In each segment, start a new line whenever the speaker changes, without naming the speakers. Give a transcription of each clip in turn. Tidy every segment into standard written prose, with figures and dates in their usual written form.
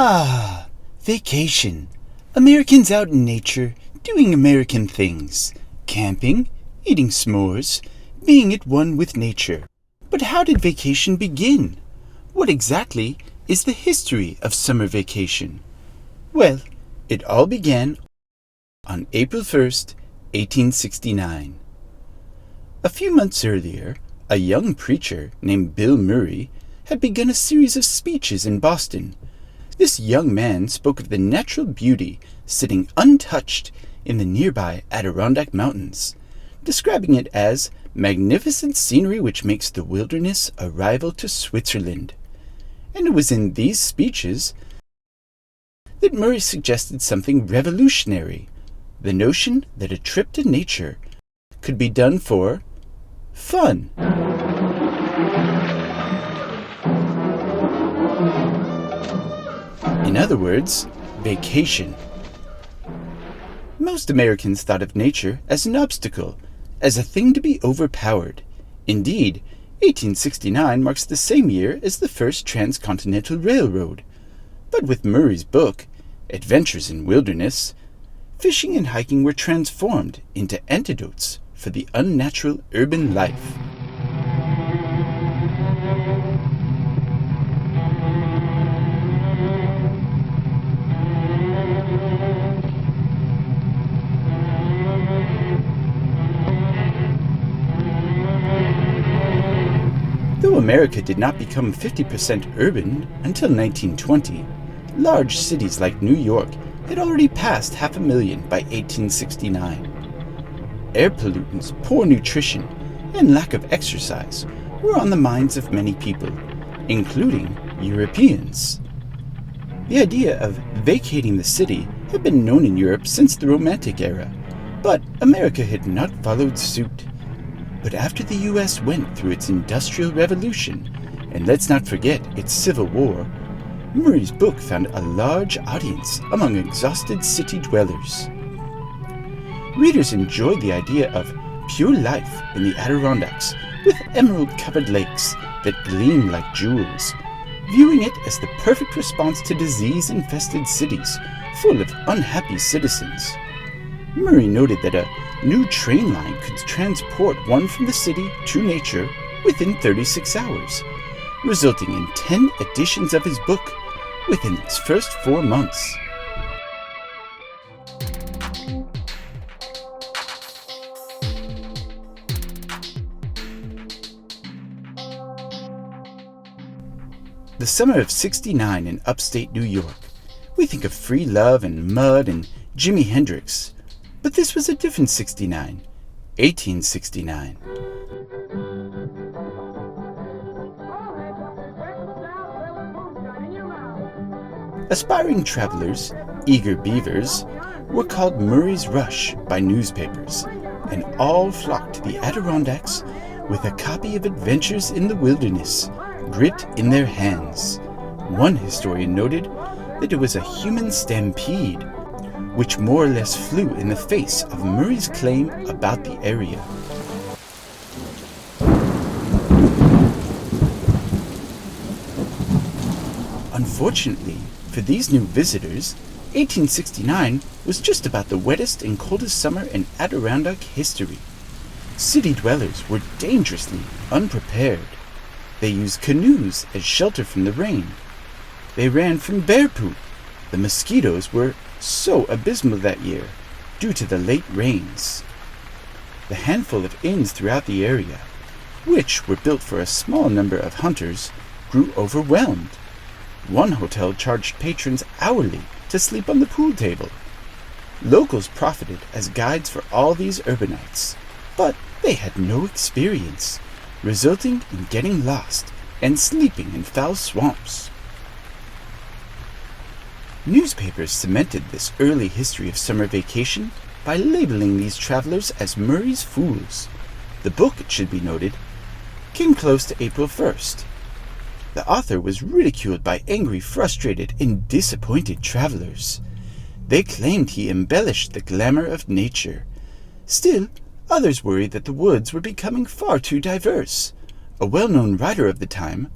Ah, vacation. Americans out in nature, doing American things. Camping, eating s'mores, being at one with nature. But how did vacation begin? What exactly is the history of summer vacation? Well, it all began on April 1st, 1869. A few months earlier, a young preacher named Bill Murray had begun a series of speeches in Boston. This young man spoke of the natural beauty sitting untouched in the nearby Adirondack Mountains, describing it as magnificent scenery which makes the wilderness a rival to Switzerland. And it was in these speeches that Murray suggested something revolutionary, the notion that a trip to nature could be done for fun. In other words, vacation. Most Americans thought of nature as an obstacle, as a thing to be overpowered. Indeed, 1869 marks the same year as the first transcontinental railroad. But with Murray's book, Adventures in Wilderness, fishing and hiking were transformed into antidotes for the unnatural urban life. Though America did not become 50% urban until 1920, large cities like New York had already passed 500,000 by 1869. Air pollutants, poor nutrition, and lack of exercise were on the minds of many people, including Europeans. The idea of vacating the city had been known in Europe since the Romantic era, but America had not followed suit. But after the U.S. went through its Industrial Revolution, and let's not forget its Civil War, Murray's book found a large audience among exhausted city dwellers. Readers enjoyed the idea of pure life in the Adirondacks, with emerald-covered lakes that gleamed like jewels, viewing it as the perfect response to disease-infested cities full of unhappy citizens. Murray noted that a new train line could transport one from the city to nature within 36 hours, resulting in 10 editions of his book within its first 4 months. The summer of '69 in upstate New York. We think of free love and mud and Jimi Hendrix. But this was a different '69, 1869. Aspiring travelers, eager beavers, were called Murray's Rush by newspapers, and all flocked to the Adirondacks with a copy of Adventures in the Wilderness gripped in their hands. One historian noted that it was a human stampede, which more or less flew in the face of Murray's claim about the area. Unfortunately for these new visitors, 1869 was just about the wettest and coldest summer in Adirondack history. City dwellers were dangerously unprepared. They used canoes as shelter from the rain. They ran from bear poop. The mosquitoes were so abysmal that year due to the late rains. The handful of inns throughout the area, which were built for a small number of hunters, grew overwhelmed. One hotel charged patrons hourly to sleep on the pool table. Locals profited as guides for all these urbanites, but they had no experience, resulting in getting lost and sleeping in foul swamps. Newspapers cemented this early history of summer vacation by labeling these travelers as Murray's Fools. The book, it should be noted, came close to April 1st. The author was ridiculed by angry, frustrated, and disappointed travelers. They claimed he embellished the glamour of nature. Still, others worried that the woods were becoming far too diverse. A well-known writer of the time,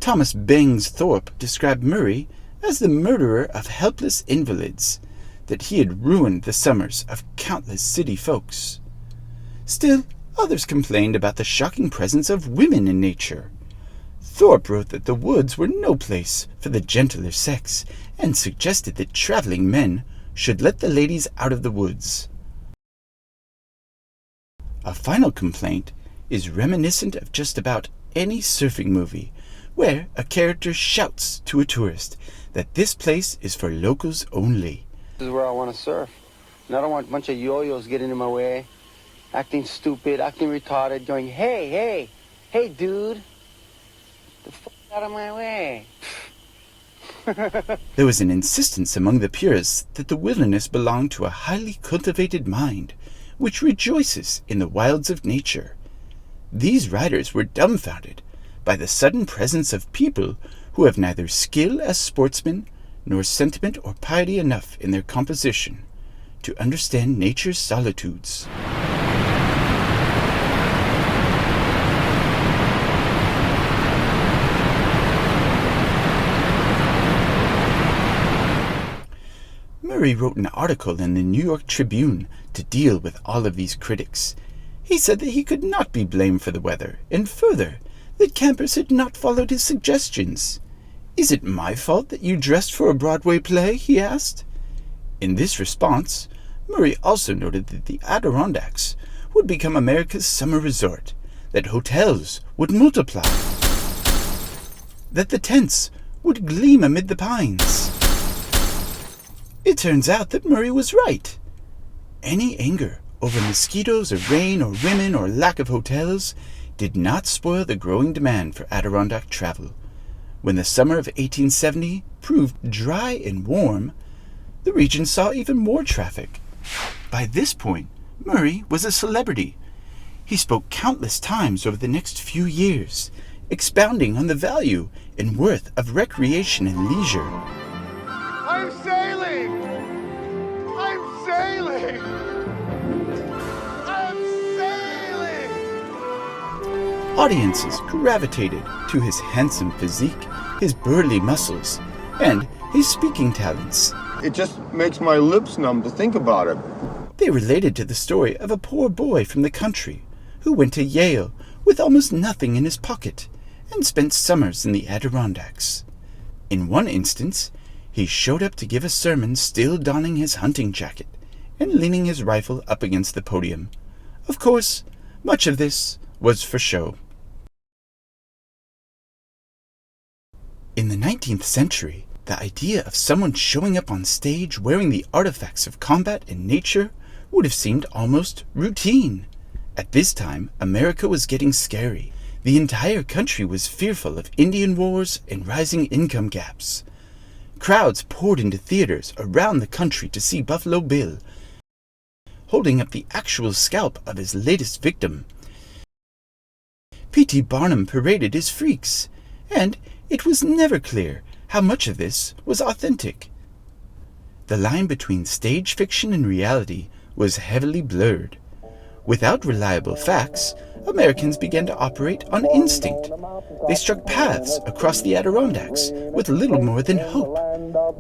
Thomas Bangs Thorpe, described Murray as the murderer of helpless invalids, that he had ruined the summers of countless city folks. Still, others complained about the shocking presence of women in nature. Thorpe wrote that the woods were no place for the gentler sex, and suggested that traveling men should let the ladies out of the woods. A final complaint is reminiscent of just about any surfing movie, where a character shouts to a tourist that this place is for locals only.
This is where I want to surf. And I don't want a bunch of yo-yos getting in my way, acting stupid, acting retarded, going, hey, dude, the fuck out of my way.
There was an insistence among the purists that the wilderness belonged to a highly cultivated mind, which rejoices in the wilds of nature. These writers were dumbfounded by the sudden presence of people who have neither skill as sportsmen nor sentiment or piety enough in their composition to understand nature's solitudes. Murray wrote an article in the New York Tribune to deal with all of these critics. He said that he could not be blamed for the weather, and further, that campers had not followed his suggestions. "Is it my fault that you dressed for a Broadway play?" he asked. In this response, Murray also noted that the Adirondacks would become America's summer resort, that hotels would multiply, that the tents would gleam amid the pines. It turns out that Murray was right. Any anger over mosquitoes or rain or women or lack of hotels did not spoil the growing demand for Adirondack travel. When the summer of 1870 proved dry and warm, the region saw even more traffic. By this point, Murray was a celebrity. He spoke countless times over the next few years, expounding on the value and worth of recreation and leisure.
I'm sailing! I'm sailing! I'm sailing!
Audiences gravitated to his handsome physique, his burly muscles, and his speaking talents.
It just makes my lips numb to think about it.
They related to the story of a poor boy from the country who went to Yale with almost nothing in his pocket and spent summers in the Adirondacks. In one instance, he showed up to give a sermon still donning his hunting jacket and leaning his rifle up against the podium. Of course, much of this was for show. In the 19th century, the idea of someone showing up on stage wearing the artifacts of combat and nature would have seemed almost routine. At this time, America was getting scary. The entire country was fearful of Indian wars and rising income gaps. Crowds poured into theaters around the country to see Buffalo Bill, holding up the actual scalp of his latest victim. P.T. Barnum paraded his freaks, and it was never clear how much of this was authentic. The line between stage fiction and reality was heavily blurred. Without reliable facts, Americans began to operate on instinct. They struck paths across the Adirondacks with little more than hope.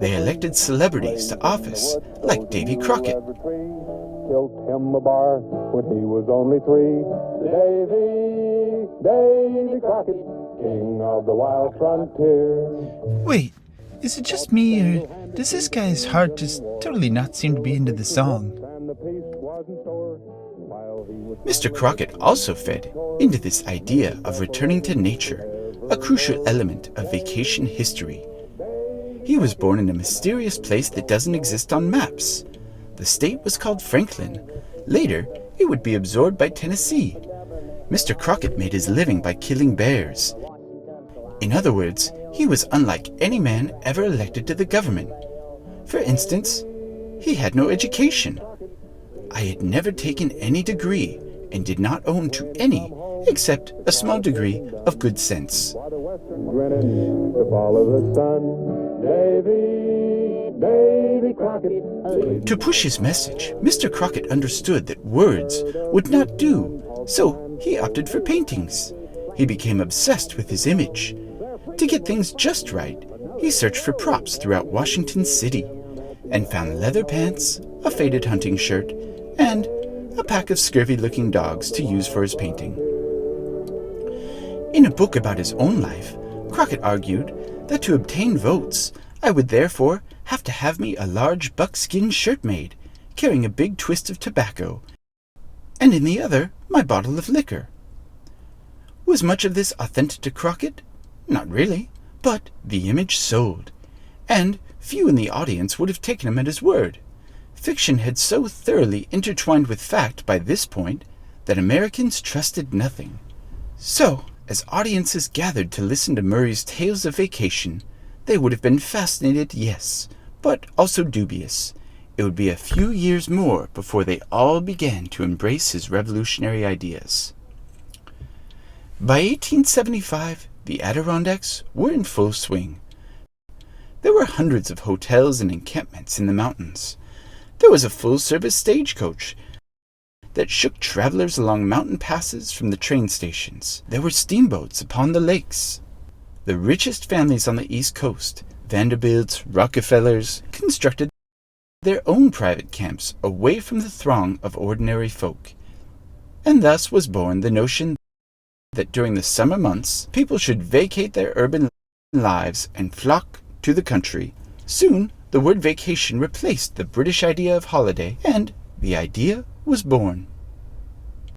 They elected celebrities to office, like Davy Crockett.
Killed him a bar when he was only 3. Davy Crockett, king of the wild frontier.
Wait, is it just me, or does this guy's heart just totally not seem to be into the song?
Mr. Crockett also fed into this idea of returning to nature, a crucial element of vacation history. He was born in a mysterious place that doesn't exist on maps. The state was called Franklin. Later, it would be absorbed by Tennessee. Mr. Crockett made his living by killing bears. In other words, he was unlike any man ever elected to the government. For instance, he had no education. I had never taken any degree and did not own to any except a small degree of good sense. To push his message, Mr. Crockett understood that words would not do, so he opted for paintings. He became obsessed with his image. To get things just right, he searched for props throughout Washington City and found leather pants, a faded hunting shirt, and a pack of scurvy-looking dogs to use for his painting. In a book about his own life, Crockett argued that to obtain votes, I would therefore have to have me a large buckskin shirt made, carrying a big twist of tobacco, and in the other my bottle of liquor. Was much of this authentic to Crockett? Not really, but the image sold, and few in the audience would have taken him at his word. Fiction had so thoroughly intertwined with fact by this point that Americans trusted nothing. So, as audiences gathered to listen to Murray's tales of vacation, they would have been fascinated, yes, but also dubious. It would be a few years more before they all began to embrace his revolutionary ideas. By 1875, the Adirondacks were in full swing. There were hundreds of hotels and encampments in the mountains. There was a full-service stagecoach that shook travelers along mountain passes from the train stations. There were steamboats upon the lakes. The richest families on the East Coast, Vanderbilts, Rockefellers, constructed their own private camps away from the throng of ordinary folk. And thus was born the notion that during the summer months, people should vacate their urban lives and flock to the country. Soon, the word vacation replaced the British idea of holiday, and the idea was born.